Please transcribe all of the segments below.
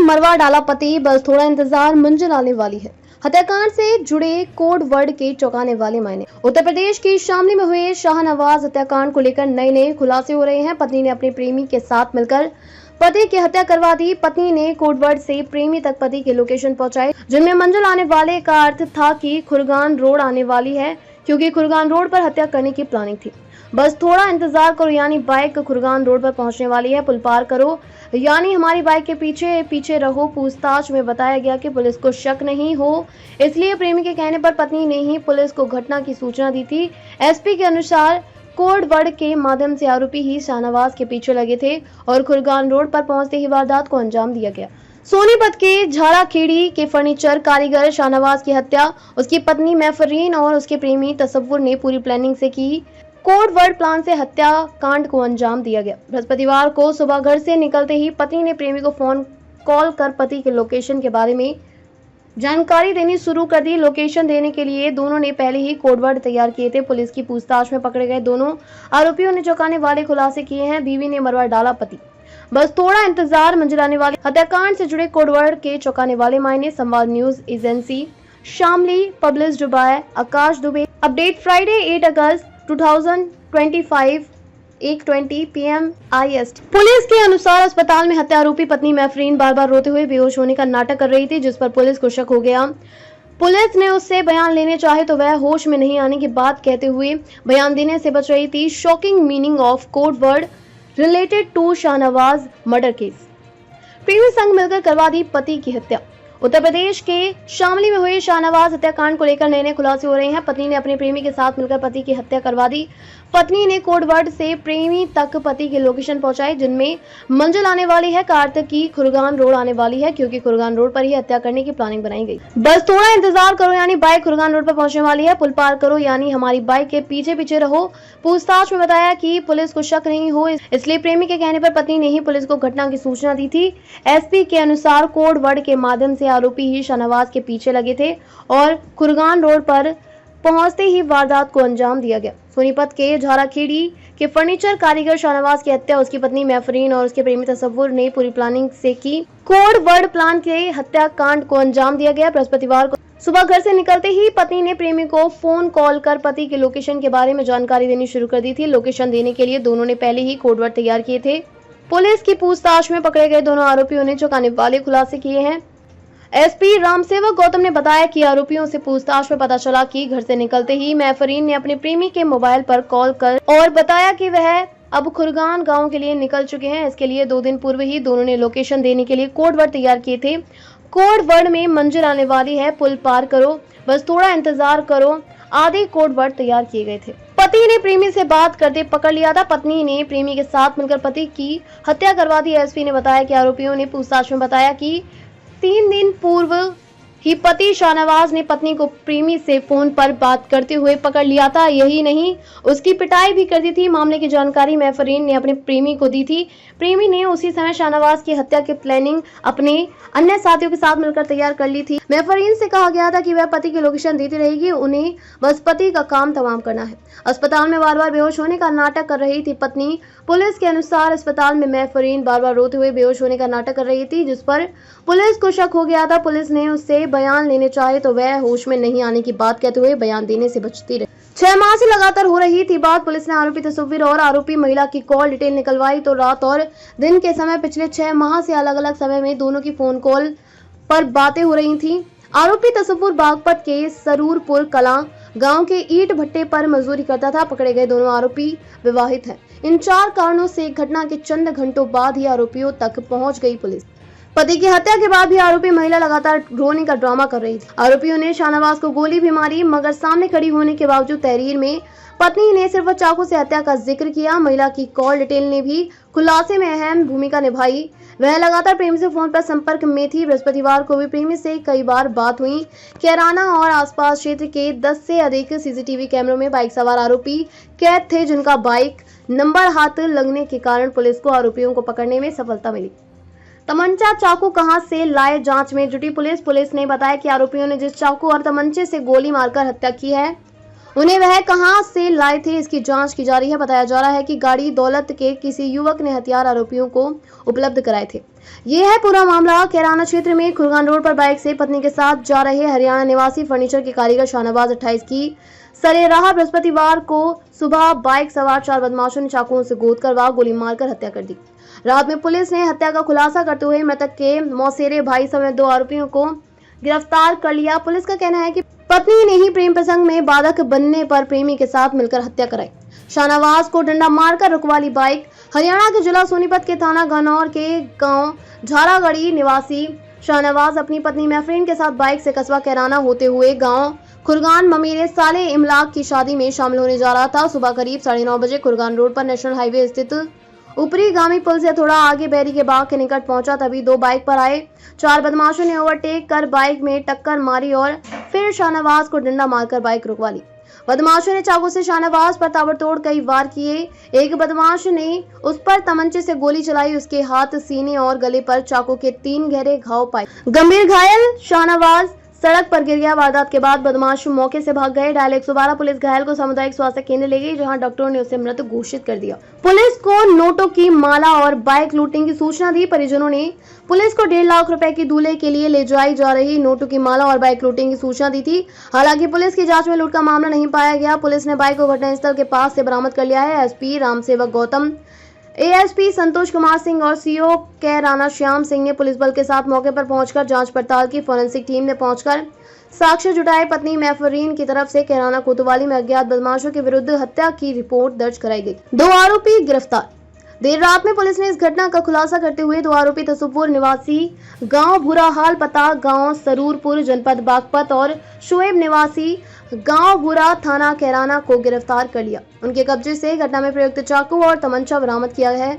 मरवा डाला पति, बस थोड़ा इंतजार, मंजिल आने वाली है। हत्याकांड से जुड़े कोड वर्ड के चौंकाने वाले मायने। उत्तर प्रदेश की शामली में हुए शाहनवाज हत्याकांड को लेकर नए खुलासे हो रहे हैं। पत्नी ने अपने प्रेमी के साथ मिलकर पति की हत्या करवा दी। पत्नी ने कोडवर्ड से प्रेमी तक पति की लोकेशन पहुंचाई, जिनमें मंजिल आने वाले का अर्थ था कि खुरगान रोड आने वाली है, क्योंकि खुरगान रोड पर हत्या करने की प्लानिंग थी। बस थोड़ा इंतजार करो, यानी बाइक खुरगान रोड पर पहुंचने वाली है, पुल पार करो, यानी हमारी बाइक के पीछे पीछे रहो। पूछताछ में बताया गया कि पुलिस को शक नहीं हो, इसलिए प्रेमी के कहने पर पत्नी ने ही पुलिस को घटना की सूचना दी थी। एसपी के अनुसार कोड वर्ड के माध्यम से आरोपी ही शाहनवाज के पीछे लगे थे और खुरगान रोड पर पहुंचते ही वारदात को अंजाम दिया गया। सोनीपत के झाड़ाखेड़ी के फर्नीचर कारीगर शाहनवाज की हत्या उसकी पत्नी महफरीन और उसके प्रेमी तसव्वुर ने पूरी प्लानिंग से की। कोड वर्ड प्लान से हत्या कांड को अंजाम दिया गया। बृहस्पतिवार को सुबह घर से निकलते ही पत्नी ने प्रेमी को फोन कॉल कर पति के लोकेशन के बारे में जानकारी देनी शुरू कर दी। लोकेशन देने के लिए दोनों ने पहले ही कोडवर्ड तैयार किए थे। पुलिस की पूछताछ में पकड़े गए दोनों आरोपियों ने चौंकाने वाले खुलासे किए हैं। बीवी ने मरवा डाला पति, बस थोड़ा इंतजार, मंजिल आने वाली। हत्याकांड से जुड़े कोडवर्ड के चौंकाने वाले मायने। संवाद news agency Shamli published by Akash Dubey. Update Friday 8 August 2025 1:20 PM IST। Police के अनुसार अस्पताल में हत्या आरोपी पत्नी महफरीन बार बार रोते हुए बेहोश होने का नाटक कर रही थी, जिस पर पुलिस को शक हो गया। पुलिस ने उससे बयान लेने चाहे तो वह होश में नहीं आने की बात कहते हुए बयान देने से बच रही थी। Shocking meaning of code word related to Shahnawaz murder case. प्रेमी संग मिलकर करवा दी पति की हत्या। उत्तर प्रदेश के शामली में हुए शाहनवाज हत्याकांड को लेकर नए खुलासे हो रहे हैं। पत्नी ने अपने प्रेमी के साथ मिलकर पति की हत्या करवा दी। पत्नी ने कोडवर्ड से प्रेमी तक पति की लोकेशन पहुंचाई, जिनमें मंजिल आने वाली है का अर्थ की खुरगान रोड आने वाली है, क्योंकि खुरगान रोड पर ही हत्या करने की प्लानिंग बनाई गई। बस थोड़ा इंतजार करो, यानी बाइक खुरगान रोड पर पहुंचने वाली है, पुल पार करो, यानी हमारी बाइक के पीछे पीछे रहो। पूछताछ में बताया कि पुलिस को शक नहीं हो, इसलिए प्रेमी के कहने पर पत्नी ने ही पुलिस को घटना की सूचना दी थी। एसपी के अनुसार कोड वर्ड के माध्यम से आरोपी ही शाहनवाज के पीछे लगे थे और खुरगान रोड पर पहुंचते ही वारदात को अंजाम दिया गया। सोनीपत के झाड़ाखेड़ी के फर्नीचर कारीगर शाहनवाज की हत्या उसकी पत्नी महफरीन और उसके प्रेमी तसव्वुर ने पूरी प्लानिंग से की। कोड वर्ड प्लान के हत्याकांड को अंजाम दिया गया। बृहस्पतिवार को सुबह घर से निकलते ही पत्नी ने प्रेमी को फोन कॉल कर पति के लोकेशन के बारे में जानकारी देनी शुरू कर दी थी। लोकेशन देने के लिए दोनों ने पहले ही कोड वर्ड तैयार किए थे। पुलिस की पूछताछ में पकड़े गए दोनों आरोपियों ने चौंकाने वाले खुलासे किए हैं। एसपी रामसेवक गौतम ने बताया कि आरोपियों से पूछताछ में पता चला कि घर से निकलते ही महफरीन ने अपने प्रेमी के मोबाइल पर कॉल कर और बताया कि वह अब खुरगान गांव के लिए निकल चुके हैं। इसके लिए 2 दिन पूर्व ही दोनों ने लोकेशन देने के लिए कोड वर्ड तैयार किए थे। कोड वर्ड में मंजिल आने वाली है, पुल पार करो, बस थोड़ा इंतजार करो आदि कोड वर्ड तैयार किए गए थे। पति ने प्रेमी से बात करते पकड़ लिया था। पत्नी ने प्रेमी के साथ मिलकर पति की हत्या करवा दी। एसपी ने बताया कि आरोपियों ने पूछताछ में बताया कि 3 दिन पूर्व ही पति शाहनवाज ने पत्नी को प्रेमी से फोन पर बात करते हुए पकड़ लिया था। यही नहीं, उसकी पिटाई भी कर दी थी। मामले की जानकारी महफरीन ने अपने प्रेमी को दी थी। प्रेमी ने उसी समय शाहनवाज की हत्या की प्लानिंग अपने अन्य साथियों के साथ मिलकर तैयार कर ली थी। महफरीन से कहा गया था कि वह पति की लोकेशन देती रहेगी, उन्हें बस पति का काम तमाम करना है। अस्पताल में बार बार बेहोश होने का नाटक कर रही थी पत्नी। पुलिस के अनुसार अस्पताल में महफरीन बार बार रोते हुए बेहोश होने का नाटक कर रही थी, जिस पर पुलिस को शक हो गया था। पुलिस ने उससे बयान लेने चाहे तो वह होश में नहीं आने की बात कहते हुए बयान देने से बचती रही। 6 माह से लगातार हो रही थी बात। पुलिस ने आरोपी तस्वीर और आरोपी महिला की कॉल डिटेल निकलवाई तो रात और दिन के समय पिछले 6 माह से अलग अलग समय में दोनों की फोन कॉल पर बातें हो रही थी। आरोपी तस्वीर बागपत के सरूरपुर कलां गांव के ईंट भट्टे पर मजदूरी करता था। पकड़े गए दोनों आरोपी विवाहित हैं। इन 4 कारणों से घटना के चंद घंटों बाद ही आरोपियों तक पहुंच गई पुलिस। पति की हत्या के बाद भी आरोपी महिला लगातार रोने का ड्रामा कर रही थी। आरोपियों ने शाहनवाज को गोली भी मारी, मगर सामने खड़ी होने के बावजूद तहरीर में पत्नी ने सिर्फ चाकू से हत्या का जिक्र किया। महिला की कॉल डिटेल ने भी खुलासे में अहम भूमिका निभाई। वह लगातार प्रेमी से फोन पर संपर्क में थी। बृहस्पतिवार को भी प्रेमी से कई बार बात हुई। कैराना और आसपास क्षेत्र के 10 से अधिक सीसीटीवी कैमरों में बाइक सवार आरोपी कैद थे, जिनका बाइक नंबर हाथ लगने के कारण पुलिस को आरोपियों को पकड़ने में सफलता मिली। तमंचा चाकू कहां से लाए, जांच में जुटी पुलिस। पुलिस ने बताया कि आरोपियों ने जिस चाकू और तमंचे से गोली मारकर हत्या की है, उन्हें वह कहां से लाए थे, इसकी जांच की जा रही है। बताया जा रहा है कि गाड़ी दौलत के किसी युवक ने हथियार आरोपियों को उपलब्ध कराए थे। ये है पूरा मामला। कैराना क्षेत्र में खुरगान रोड पर बाइक से पत्नी के साथ जा रहे हरियाणा निवासी फर्नीचर के कारीगर शाहनवाज 28 की सरेराह बृहस्पतिवार को सुबह बाइक सवार 4 बदमाशों ने चाकुओं से गोद कर व गोली मारकर हत्या कर दी। रात में पुलिस ने हत्या का खुलासा करते हुए मृतक के मौसेरे भाई समेत 2 आरोपियों को गिरफ्तार कर लिया। पुलिस का कहना है कि पत्नी ने ही प्रेम प्रसंग में बाधक बनने पर प्रेमी के साथ मिलकर हत्या कराई। शाहनवाज को डंडा मारकर रुकवाली बाइक। हरियाणा के जिला सोनीपत के थाना गनौर के गांव झारागढ़ी निवासी शाहनवाज अपनी पत्नी महफरीन के साथ बाइक से कस्बा कैराना होते हुए गांव खुरगान ममीरे साले इमलाक की शादी में शामिल होने जा रहा था। सुबह करीब 9:30 बजे खुरगान रोड पर नेशनल हाईवे स्थित ऊपरी गामी पुल से थोड़ा आगे बैरी के बाग के निकट पहुंचा, तभी 2 बाइक पर आए 4 बदमाशों ने ओवरटेक कर बाइक में टक्कर मारी और फिर शाहनवाज को डंडा मारकर बाइक रुकवा ली। बदमाशों ने चाकू से शाहनवाज पर ताबड़तोड़ कई वार किए। एक बदमाश ने उस पर तमंचे से गोली चलाई। उसके हाथ, सीने और गले पर चाकू के 3 गहरे घाव पाए। गंभीर घायल शाहनवाज सड़क पर गिर गया। वारदात के बाद बदमाश मौके से भाग गए। डायल 112 पुलिस घायल को सामुदायिक स्वास्थ्य केंद्र ले गई, जहां डॉक्टरों ने उसे मृत घोषित कर दिया। पुलिस को नोटों की माला और बाइक लूटने की सूचना दी। परिजनों ने पुलिस को 1.5 लाख रुपए की दूल्हे के लिए ले जाई जा रही नोटों की माला और बाइक लूटने की सूचना दी थी। हालांकि पुलिस की जांच में लूट का मामला नहीं पाया गया। पुलिस ने बाइक को घटनास्थल के पास से बरामद कर लिया है। एसपी रामसेवक गौतम, एएसपी संतोष कुमार सिंह और सीओ कैराना श्याम सिंह ने पुलिस बल के साथ मौके पर पहुंचकर जांच पड़ताल की। फोरेंसिक टीम ने पहुंचकर साक्ष्य जुटाए। पत्नी महफरीन की तरफ से कैराना कोतवाली में अज्ञात बदमाशों के विरुद्ध हत्या की रिपोर्ट दर्ज कराई गई। 2 आरोपी गिरफ्तार। देर रात में पुलिस ने इस घटना का खुलासा करते हुए 2 आरोपी तसुपुर निवासी गांव भूराहाल पता गांव सरूरपुर जनपद बागपत और शोएब निवासी गांव भूरा थाना कैराना को गिरफ्तार कर लिया। उनके कब्जे से घटना में प्रयुक्त चाकू और तमंचा बरामद किया है।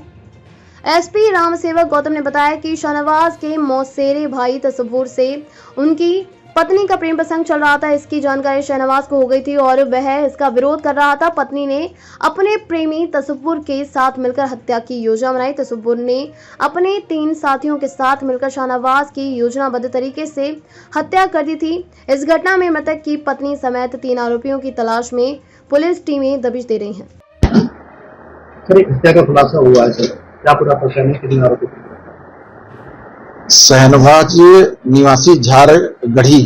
एसपी रामसेवक गौतम ने बताया कि शाहनवाज के मौसेरे भाई तसुपुर से उनकी पत्नी का प्रेम प्रसंग चल रहा था। इसकी जानकारी शाहनवाज को हो गई थी और वह इसका विरोध कर रहा था। पत्नी ने अपने प्रेमी तसुपुर के साथ मिलकर हत्या की योजना बनाई। तसुपुर ने अपने 3 साथियों के साथ मिलकर शाहनवाज की योजनाबद्ध तरीके से हत्या कर दी थी। इस घटना में मृतक की पत्नी समेत 3 आरोपियों की तलाश में पुलिस टीमें दबिश दे रही हैं। हत्या का खुलासा हुआ है सर, क्या पूरा परेशानी कितने आरोपी? शाहनवाज निवासी झारगढ़ी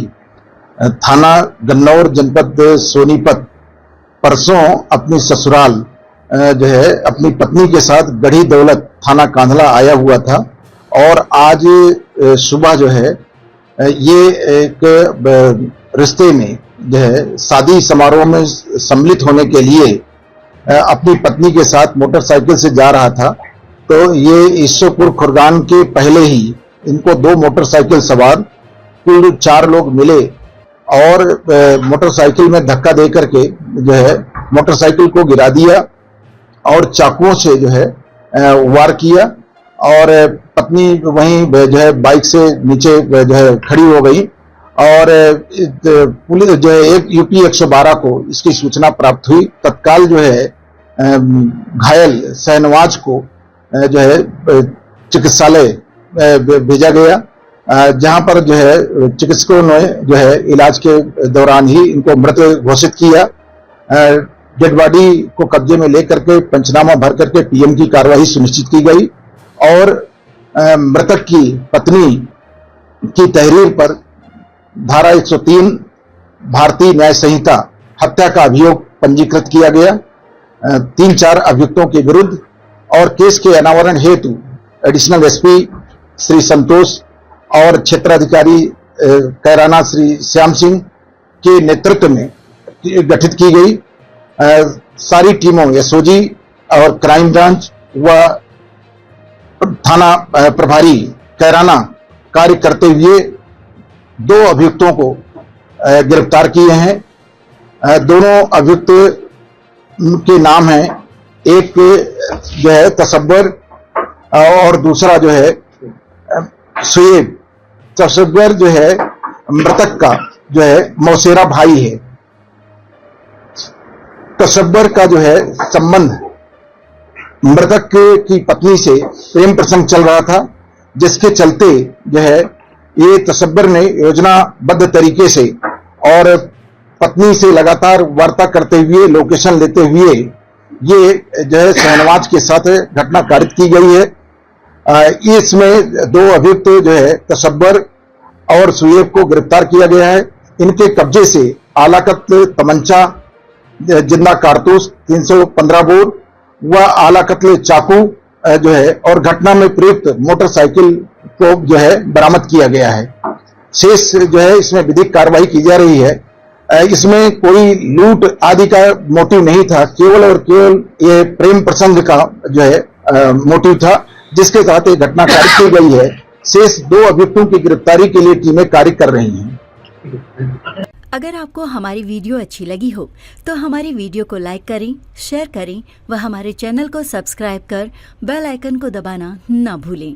थाना गन्नौर जनपद सोनीपत परसों अपनी ससुराल जो है अपनी पत्नी के साथ गढ़ी दौलत थाना कांधला आया हुआ था और आज सुबह जो है ये एक रिश्ते में जो है शादी समारोह में सम्मिलित होने के लिए अपनी पत्नी के साथ मोटरसाइकिल से जा रहा था। तो ये ईश्वरपुर खुरगान के पहले ही इनको 2 मोटरसाइकिल सवार कुल 4 लोग मिले और मोटरसाइकिल में धक्का दे करके जो है मोटरसाइकिल को गिरा दिया और चाकुओं से जो है वार किया और पत्नी वहीं जो है बाइक से नीचे जो है खड़ी हो गई और पुलिस जो है एक यूपी 112 को इसकी सूचना प्राप्त हुई। तत्काल जो है घायल शाहनवाज को जो है चिकित्सालय भेजा गया, जहां पर जो है चिकित्सकों ने जो है इलाज के दौरान ही इनको मृत घोषित किया। डेड बॉडी को कब्जे में लेकर के पंचनामा भर करके पीएम की कार्रवाई सुनिश्चित की गई और मृतक की पत्नी की तहरीर पर धारा 103 भारतीय न्याय संहिता हत्या का अभियोग पंजीकृत किया गया। 3-4 अभियुक्तों के विरुद्ध और केस के अनावरण हेतु एडिशनल एसपी श्री संतोष और क्षेत्राधिकारी कैराना श्री श्याम सिंह के नेतृत्व में गठित की गई सारी टीमों एसओजी और क्राइम ब्रांच व थाना प्रभारी कैराना कार्य करते हुए 2 अभियुक्तों को गिरफ्तार किए हैं। दोनों अभियुक्त के नाम हैं, एक जो है तसब्बर और दूसरा जो है शोएब। तसब्बर जो है मृतक का जो है मौसेरा भाई है। तसब्बर का जो है संबंध मृतक की पत्नी से प्रेम प्रसंग चल रहा था, जिसके चलते जो है ये तसब्बर ने योजनाबद्ध तरीके से और पत्नी से लगातार वार्ता करते हुए, लोकेशन लेते हुए ये जो है शाहनवाज के साथ घटना कारित की गई है। इसमें दो अभियुक्त जो है तशब्बर और सुएब को गिरफ्तार किया गया है। इनके कब्जे से आलाकत तमंचा, जिंदा कारतूस 315 बोर व आला कत्ल चाकू जो है और घटना में प्रयुक्त मोटरसाइकिल को जो है बरामद किया गया है। शेष जो है इसमें विधिक कार्रवाई की जा रही है। इसमें कोई लूट आदि का मोटिव नहीं था, केवल और केवल ये प्रेम प्रसंग का जो है मोटिव था, जिसके तहत ये घटना कारित की गई है। शेष दो अभियुक्तों की गिरफ्तारी के लिए टीमें कार्य कर रही हैं। अगर आपको हमारी वीडियो अच्छी लगी हो तो हमारी वीडियो को लाइक करें, शेयर करें व हमारे चैनल को सब्सक्राइब कर बेल आइकन को दबाना न भूलें।